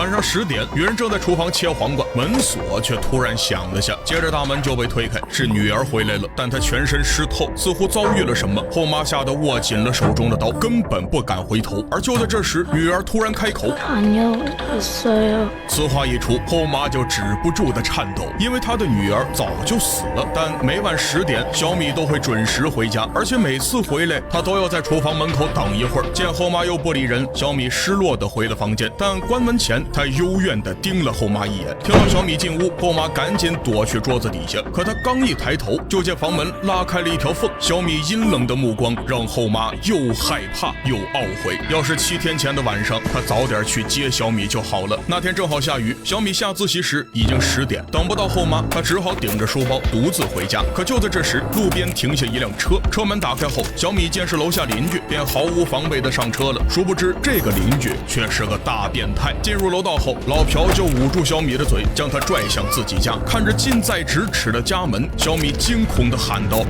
晚上10点，女人正在厨房切黄瓜，门锁却突然响了下，接着大门就被推开，是女儿回来了，但她全身湿透，似乎遭遇了什么。后妈吓得握紧了手中的刀，根本不敢回头。而就在这时，女儿突然开口：“此话一出，后妈就止不住的颤抖，因为她的女儿早就死了。但每晚10点，小米都会准时回家，而且每次回来，她都要在厨房门口等一会儿。见后妈又不理人，小米失落的回了房间，但关门前，她幽怨的盯了后妈一眼。听到小米进屋，后妈赶紧躲去桌子底下，可她刚一抬头，就见房门拉开了一条缝。小米阴冷的目光让后妈又害怕又懊悔。要是7天前的晚上，她早点去接小米就好了。那天正好下雨，小米下自习时已经10点，等不到后妈，她只好顶着书包独自回家。可就在这时，路边停下一辆车，车门打开后，小米见是楼下邻居，便毫无防备的上车了。殊不知这个邻居却是个大变态。进入楼道后，老朴就捂住小米的嘴，将她拽向自己家。看着近在咫尺的家门，小米惊恐地喊道。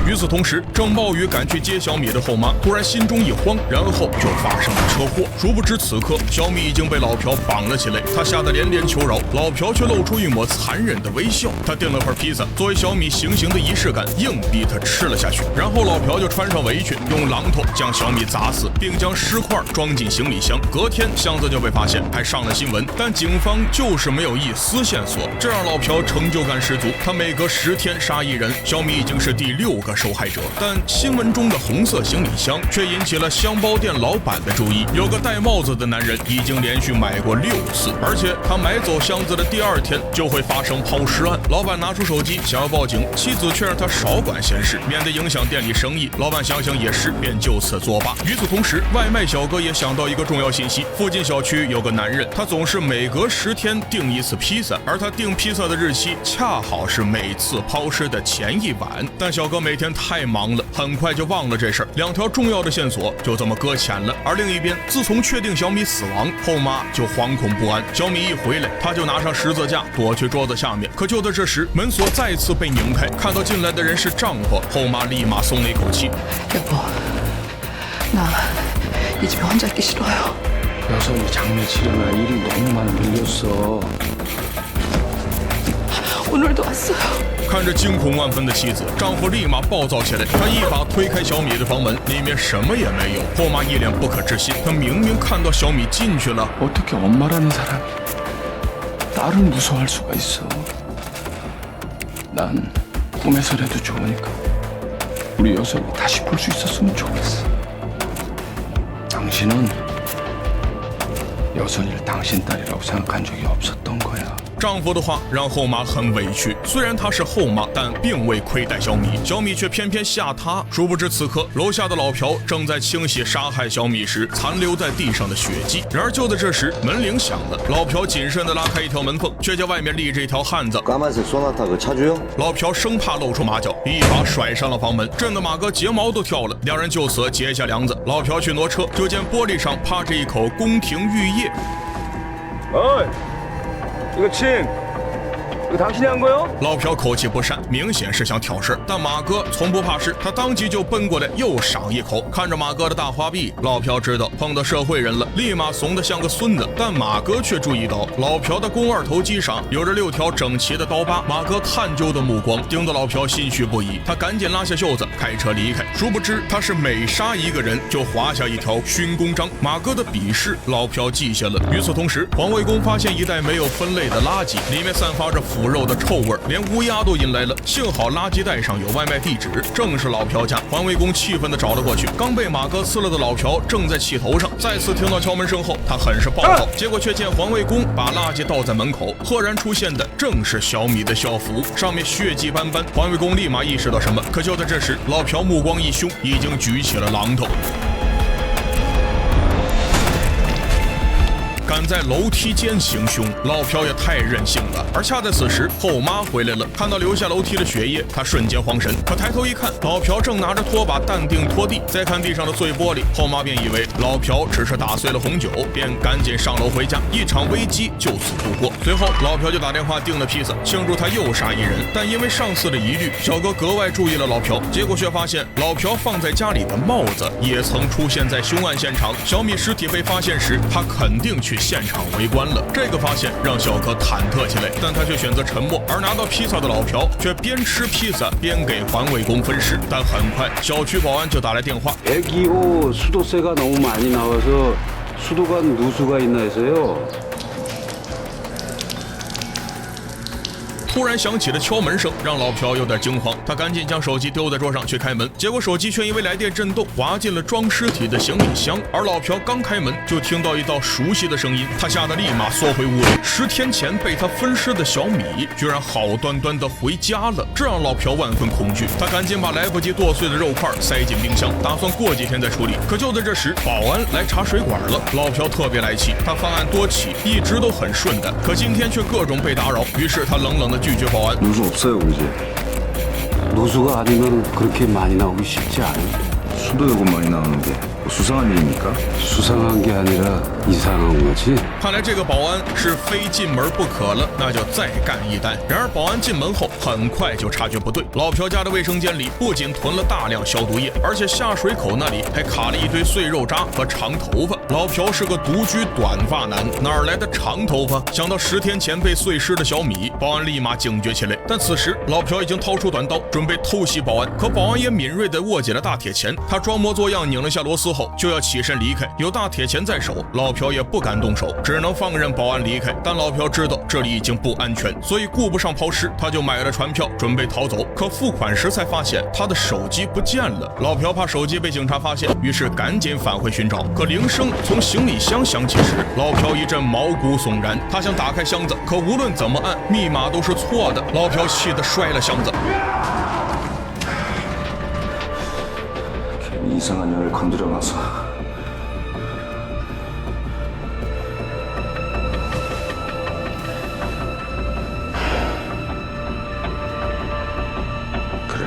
与此同时，正冒雨赶去接小米的后妈突然心中一慌，然后就发生了车祸。殊不知此刻小米已经被老朴绑了起来，她吓得连连求饶，老朴却露出一抹残忍的微笑。他订了份披萨作为小米行刑的仪式感，硬逼她吃了下去。然后老朴就穿上围裙，用榔头将小米砸死，并将尸块装进行李箱。隔天箱子就被发现，还上了新闻，但警方就是没有一丝线索，这让老朴成就感十足。他每隔10天杀一人，小米已经是第6个受害者。但新闻中的红色行李箱却引起了箱包店老板的注意。有个戴帽子的男人已经连续买过6次，而且他买走箱子的第2天就会发生抛尸案。老板拿出手机想要报警，妻子却让他少管闲事，免得影响店里生意。老板想想也是，便就此作罢。与此同时，外卖小哥也想到一个重要信息：附近小区有个男人，他总是每隔10天订一次披萨，而他订披萨的日期恰好是每次抛尸的前一晚。但小哥每天太忙了，很快就忘了这事儿，2条重要的线索就这么搁浅了。而另一边，自从确定小米死亡，后妈就惶恐不安。小米一回来，她就拿上十字架躲去桌子下面。可就在这时，门锁再次被拧开，看到进来的人是丈夫，后妈立马松了一口气。여보, 나 이 집에 혼자 있기 싫어요. 여성이 장례 치르느라 일이 너무 많이 밀렸어. 오늘도 왔어요. 看着惊恐万分的妻子，丈夫立马暴躁起来，他一把推开小米的房门，里面什么也没有。后妈一脸不可置信，她明明看到小米进去了。 어떻게 엄마라는 사람이 나를 무서워할 수가 있어. 난 꿈에서라도 좋으니까 우리 여성이 다시 볼 수 있었으면 좋겠어. 당신은 여선이를 당신 딸이라고 생각한 적이 없었던 거야. 丈夫的话让后妈很委屈，虽然她是后妈，但并未亏待小米，小米却偏偏吓她。殊不知此刻楼下的老朴正在清洗杀害小米时残留在地上的血迹。然而就在这时，门铃响了，老朴谨慎地拉开一条门缝，却见外面立着一条汉子。 까만색 소나타 그 차주요? 老朴生怕露出马脚，一把甩上了房门，震得马哥睫毛都跳了。两人就此结下梁子。老朴去挪车，就见玻璃上趴着一口宫廷玉液。 어이, 이거 침, 이거 당신이 한 거요? 老朴口气不善，明显是想挑事，但马哥从不怕事，他当即就奔过来又赏一口。看着马哥的大花臂，老朴知道碰到社会人了，立马怂得像个孙子。但马哥却注意到老朴的肱二头肌上有着6条整齐的刀疤。马哥探究的目光盯得老朴心虚不已，他赶紧拉下袖子开车离开。殊不知他是每杀一个人就划下一条勋功章。马哥的鄙视，老朴记下了。与此同时，环卫工发现一袋没有分类的垃圾，里面散发着腐肉的臭味，连乌鸦都引来了。幸好垃圾袋上有外卖地址，正是老朴家。环卫工气愤地找了过去，刚被马哥呲了的老朴正在气头上。再次听到敲门声后，他很是暴躁，结果却见环卫工把垃圾倒在门口，赫然出现的正是小米的校服，上面血迹斑斑。环卫工立马意识到什么，可就在这时，老朴目光一凶，已经举起了榔头。敢在楼梯间行凶，老朴也太任性了。而恰在此时，后妈回来了，看到流下楼梯的血液，她瞬间慌神。可抬头一看，老朴正拿着拖把淡定拖地。再看地上的碎玻璃，后妈便以为老朴只是打碎了红酒，便赶紧上楼回家，一场危机就此度过。随后，老朴就打电话订了披萨，庆祝他又杀一人。但因为上司的疑虑，小哥格外注意了老朴，结果却发现老朴放在家里的帽子也曾出现在凶案现场。小米尸体被发现时，他肯定去现场围观了。这个发现让小哥忐忑起来，但他却选择沉默。而拿到披萨的老朴却边吃披萨边给环卫工分尸。但很快，小区保安就打来电话。 애기호 수도세가 너무 많이 나와서 수도관 누수가 있나 해서요. 突然响起了敲门声，让老朴有点惊慌。他赶紧将手机丢在桌上去开门，结果手机却因为来电震动滑进了装尸体的行李箱。而老朴刚开门就听到一道熟悉的声音，他吓得立马缩回屋里。10天前被他分尸的小米居然好端端的回家了，这让老朴万分恐惧。他赶紧把来不及剁碎的肉块塞进冰箱，打算过几天再处理。可就在这时，保安来查水管了。老朴特别来气，他犯案多起，一直都很顺的，可今天却各种被打扰。于是他冷冷的拒绝保安。 누수 없어요, 우리 집. 누수가 아니면 그렇게 많이 나오기 쉽지 않아요. 수도요금 많이 나오는 게 수상한 일입니까? 수상한 게 아니라 이상한 거지. 看来这个保安是非进门不可了，那就再干一单。然而保安进门后很快就察觉不对，老朴家的卫生间里不仅囤了大量消毒液，而且下水口那里还卡了一堆碎肉渣和长头发。老朴是个独居短发男，哪来的长头发？想到10天前被碎尸的小米，保安立马警觉起来。但此时老朴已经掏出短刀，准备偷袭保安，可保安也敏锐地握紧了大铁钳。他装模作样拧了下螺丝后，就要起身离开。有大铁钳在手，老朴也不敢动手，只能放任保安离开。但老朴知道这里已经不安全，所以顾不上抛尸，他就买了船票准备逃走。可付款时才发现他的手机不见了。老朴怕手机被警察发现，于是赶紧返回寻找。可铃声从行李箱响起时，老朴一阵毛骨悚然。他想打开箱子，可无论怎么按，密码都是错的。老朴气得摔了箱子。 이상한 년을 건드려놔서 그래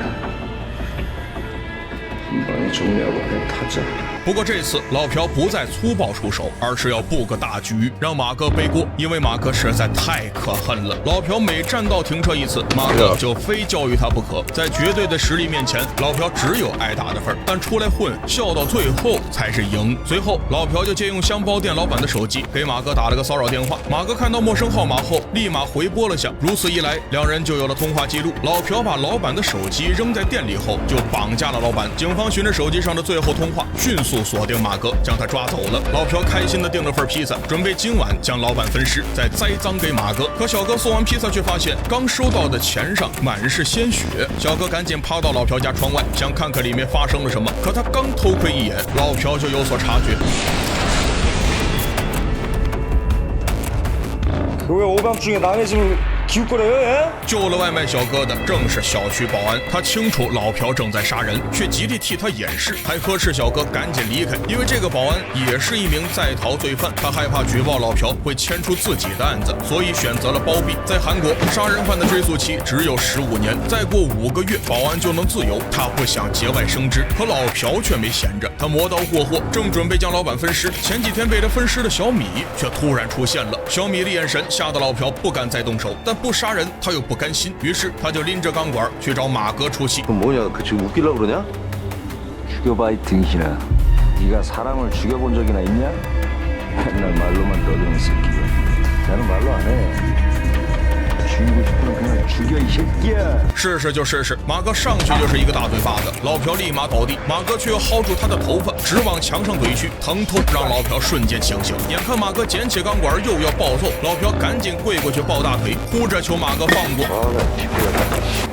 이번에 정리하고 배 타자 不过这次老朴不再粗暴出手，而是要布个大局，让马哥背锅。因为马哥实在太可恨了，老朴每占道停车一次，马哥就非教育他不可。在绝对的实力面前，老朴只有挨打的份儿。但出来混，笑到最后才是赢。随后，老朴就借用香包店老板的手机给马哥打了个骚扰电话。马哥看到陌生号码后，立马回拨了下。如此一来，两人就有了通话记录。老朴把老板的手机扔在店里后，就绑架了老板。警方循着手机上的最后通话，迅速锁定马哥，将他抓走了。老朴开心地订了份披萨，准备今晚将老板分尸，再栽赃给马哥。可小哥送完披萨，却发现刚收到的钱上满是鲜血。小哥赶紧趴到老朴家窗外，想看看里面发生了什么。可他刚偷窥一眼，老朴就有所察觉。 왜 오밤중에 남의 집을 기웃거려요? 예? 救了外卖小哥的正是小区保安，他清楚老朴正在杀人，却极力替他掩饰，还呵斥小哥赶紧离开。因为这个保安也是一名在逃罪犯，他害怕举报老朴会牵出自己的案子，所以选择了包庇。在韩国，杀人犯的追诉期只有15年，再过5个月，保安就能自由。他不想节外生枝，可老朴却没闲着，他磨刀霍霍，正准备将老板分尸。前几天被他分尸的小米却突然出现了，小米的眼神吓得老朴不敢再动手，但不杀人他又不甘心，于是他就拎着钢管去找马哥出气。 뭐냐 그 지금 웃기려고 그러냐? 죽여봐 이 등신아. 네가 사람을 죽여본 적이나 있냐? 맨날 말로만 떠드는 새끼가 나는 말로 안 해. 죽이고 싶으면 그냥 죽여 이 새끼야. 试试就试试，马哥上去就是一个大嘴巴子，老朴立马倒地，马哥却又薅住他的头发，直往墙上怼去，疼痛让老朴瞬间清醒。眼看马哥捡起钢管又要暴揍，老朴赶紧跪过去抱大腿，哭着求马哥放过。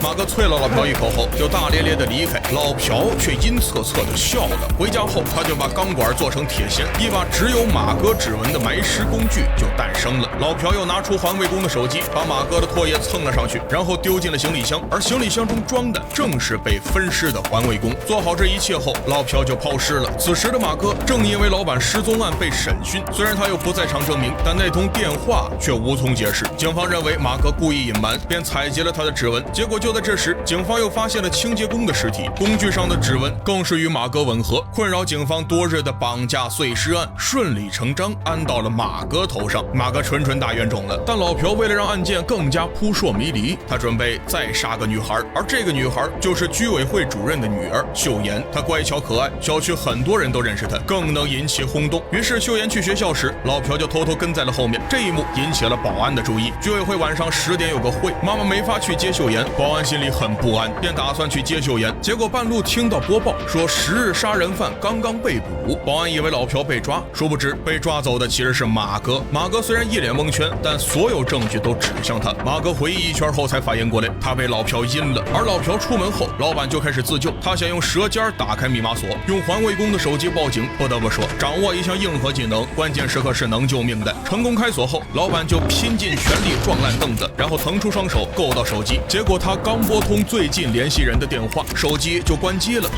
马哥啐了老朴一口后，就大咧咧的离开，老朴却阴恻恻的笑了。回家后，他就把钢管做成铁锨，一把只有马哥指纹的埋尸工具就诞生了。老朴又拿出环卫工的手机，把马哥的的唾液蹭了上去，然后丢进了行李箱，而行李箱中装的正是被分尸的环卫工。做好这一切后，老朴就抛尸了。此时的马哥正因为老板失踪案被审讯，虽然他有不在场证明，但那通电话却无从解释。警方认为马哥故意隐瞒，便采集了他的指纹。结果就在这时，警方又发现了清洁工的尸体，工具上的指纹更是与马哥吻合。困扰警方多日的绑架碎尸案顺理成章安到了马哥头上。马哥纯大冤种了，但老朴为了让案件更加扑朔迷离，他准备再杀个女孩，而这个女孩就是居委会主任的女儿秀妍。她乖巧可爱，小区很多人都认识她，更能引起轰动。于是秀妍去学校时，老朴就偷偷跟在了后面。这一幕引起了保安的注意。居委会晚上10点有个会，妈妈没法去接秀妍，保安心里很不安，便打算去接秀妍。结果半路听到播报说10日杀人犯刚刚被捕，保安以为老朴被抓，殊不知被抓走的其实是马哥。马哥虽然一脸蒙圈，但所有证据都指向他。马哥回忆一圈后才反应过来，他被老朴阴了。而老朴出门后，老板就开始自救，他想用舌尖打开密码锁，用环卫工的手机报警。不得不说，掌握一项硬核技能，关键时刻是能救命的。成功开锁后，老板就拼尽全力撞烂凳子，然后腾出双手够到手机。结果他刚拨通最近联系人的电话，手机就关机了。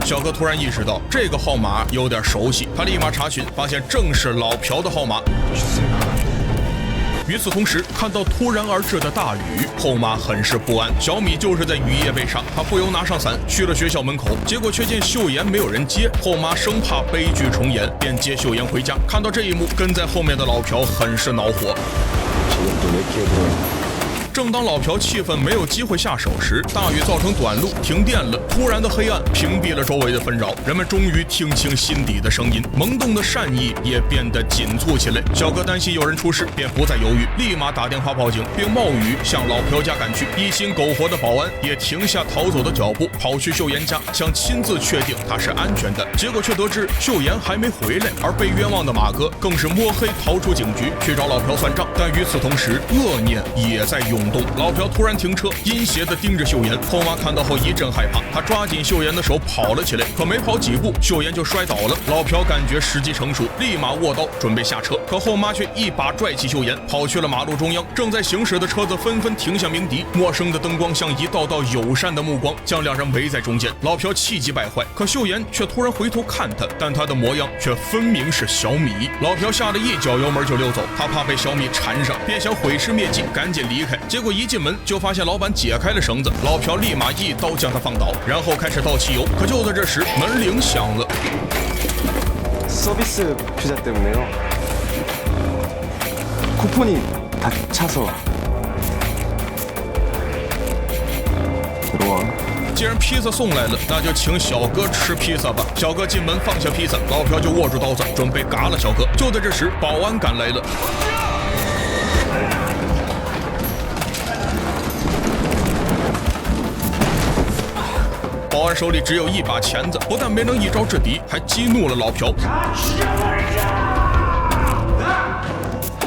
小哥突然意识到这个号码有点熟悉，他立马查询，发现正是老朴的号码。与此同时，看到突然而至的大雨，后妈很是不安。小米就是在雨夜被杀，她不由拿上伞去了学校门口，结果却见秀妍没有人接。后妈生怕悲剧重演，便接秀妍回家。看到这一幕，跟在后面的老朴很是恼火。正当老朴气愤没有机会下手时，大雨造成短路停电了，突然的黑暗屏蔽了周围的纷扰，人们终于听清心底的声音，萌动的善意也变得紧促起来。小哥担心有人出事，便不再犹豫，立马打电话报警，并冒雨向老朴家赶去。一心苟活的保安也停下逃走的脚步，跑去秀妍家，想亲自确定她是安全的。结果却得知秀妍还没回来，而被冤枉的马哥更是摸黑逃出警局去找老朴算账。但与此同时，恶念也在涌动。老朴突然停车，阴邪地盯着秀妍。后妈看到后一阵害怕，她抓紧秀妍的手跑了起来，可没跑几步，秀妍就摔倒了。老朴感觉时机成熟，立马握刀准备下车，可后妈却一把拽起秀妍，跑去了马路中央。正在行驶的车子纷纷停下鸣笛，陌生的灯光像一道道友善的目光，将两人围在中间。老朴气急败坏，可秀妍却突然回头看他，但他的模样却分明是小米。老朴吓得一脚油门就溜走，他怕被小米缠上，便想毁尸灭迹，赶紧离开。结果一进门就发现老板解开了绳子，老朴立马一刀将他放倒，然后开始倒汽油。可就在这时，门铃响了。서비스 피자 때문에요. 쿠폰이 다 차서 들어와. 既然披萨送来了，那就请小哥吃披萨吧。小哥进门放下披萨，老朴就握住刀子准备嘎了小哥。就在这时，保安赶来了。保安手里只有一把钳子，不但没能一招制敌，还激怒了老朴。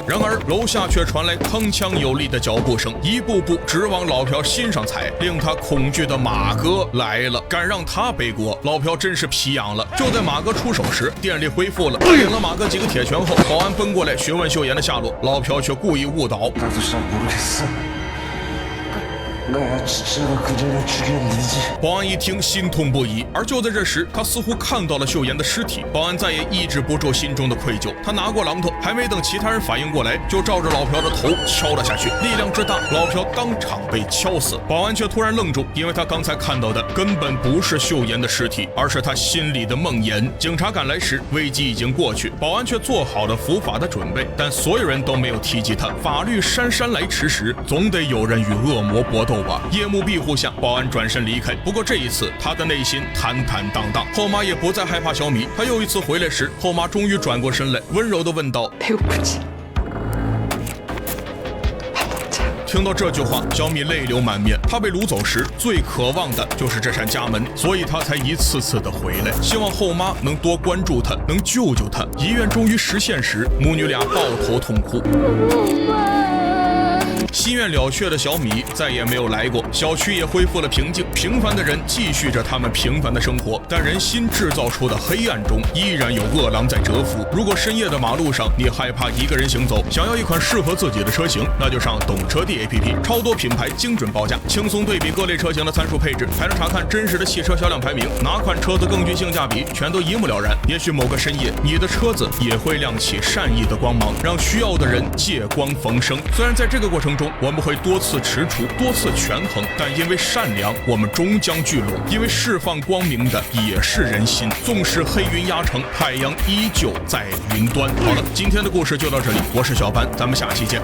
然而楼下却传来铿锵有力的脚步声，一步步直往老朴心上踩。令他恐惧的马哥来了，敢让他背锅，老朴真是皮痒了。就在马哥出手时，店里恢复了，领了马哥几个铁拳后，保安奔过来询问秀妍的下落，老朴却故意误导。保安一听心痛不已，而就在这时，他似乎看到了秀妍的尸体。保安再也抑制不住心中的愧疚，他拿过榔头，还没等其他人反应过来，就照着老朴的头敲了下去，力量之大，老朴当场被敲死。保安却突然愣住，因为他刚才看到的根本不是秀妍的尸体，而是他心里的梦魇。警察赶来时，危机已经过去，保安却做好了伏法的准备，但所有人都没有提及他。法律姗姗来迟时，总得有人与恶魔搏斗。夜幕庇护下，保安转身离开。不过这一次，他的内心坦坦荡荡。后妈也不再害怕小米。他又一次回来时，后妈终于转过身来，温柔地问道：“听到这句话，小米泪流满面。他被掳走时，最渴望的就是这扇家门，所以他才一次次的回来，希望后妈能多关注他，能救救他。遗愿终于实现时，母女俩抱头痛哭。心愿了却的小米再也没有来过，小区也恢复了平静，平凡的人继续着他们平凡的生活，但人心制造出的黑暗中依然有恶狼在蛰伏。如果深夜的马路上你害怕一个人行走，想要一款适合自己的车型，那就上懂车帝 APP， 超多品牌精准报价，轻松对比各类车型的参数配置，还能查看真实的汽车销量排名，哪款车子更具性价比，全都一目了然。也许某个深夜，你的车子也会亮起善意的光芒，让需要的人借光逢生。虽然在这个过程中，我们会多次踟蹰，多次权衡，但因为善良，我们终将聚拢；因为释放光明的也是人心。纵使黑云压城，太阳依旧在云端。好了，今天的故事就到这里，我是小班，咱们下期见。